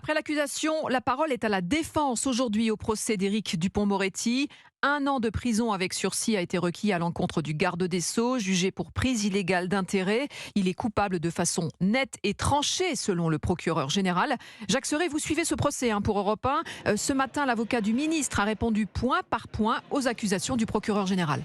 Après l'accusation, la parole est à la défense aujourd'hui au procès d'Éric Dupond-Moretti. 1 an de prison avec sursis a été requis à l'encontre du garde des Sceaux, jugé pour prise illégale d'intérêt. Il est coupable de façon nette et tranchée, selon le procureur général. Jacques Serret, vous suivez ce procès pour Europe 1. Ce matin, l'avocat du ministre a répondu point par point aux accusations du procureur général.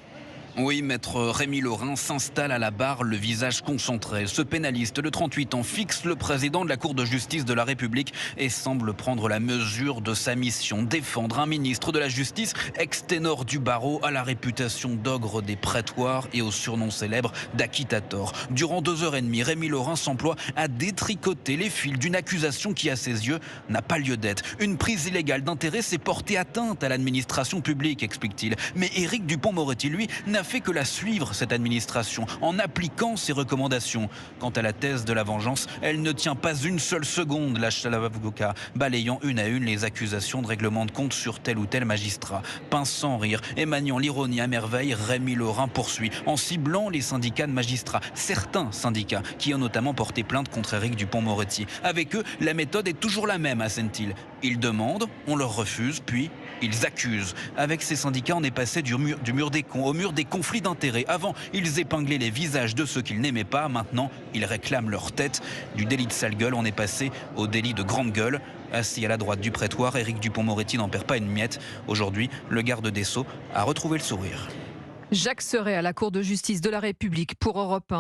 Oui, maître Rémi Laurin s'installe à la barre, le visage concentré. Ce pénaliste de 38 ans fixe le président de la Cour de justice de la République et semble prendre la mesure de sa mission, défendre un ministre de la Justice, ex-ténor du barreau, à la réputation d'ogre des prétoires et au surnom célèbre d'acquittator. Durant 2h30, Rémi Laurin s'emploie à détricoter les fils d'une accusation qui, à ses yeux, n'a pas lieu d'être. Une prise illégale d'intérêt s'est portée atteinte à l'administration publique, explique-t-il. Mais Éric Dupond-Moretti, lui, n'a fait que la suivre, cette administration, en appliquant ses recommandations. Quant à la thèse de la vengeance, elle ne tient pas une seule seconde, lâche l'avocat, balayant une à une les accusations de règlement de compte sur tel ou tel magistrat. Pince sans rire et maniant l'ironie à merveille, Rémi Laurin poursuit en ciblant les syndicats de magistrats, certains syndicats qui ont notamment porté plainte contre Éric Dupond-Moretti. Avec eux, la méthode est toujours la même, assène-t-il. Ils demandent, on leur refuse, puis ils accusent. Avec ces syndicats, on est passé du mur des cons au mur des conflits d'intérêts. Avant, ils épinglaient les visages de ceux qu'ils n'aimaient pas. Maintenant, ils réclament leur tête. Du délit de sale gueule, on est passé au délit de grande gueule. Assis à la droite du prétoire, Éric Dupond-Moretti n'en perd pas une miette. Aujourd'hui, le garde des Sceaux a retrouvé le sourire. Jacques Serret à la Cour de justice de la République pour Europe 1.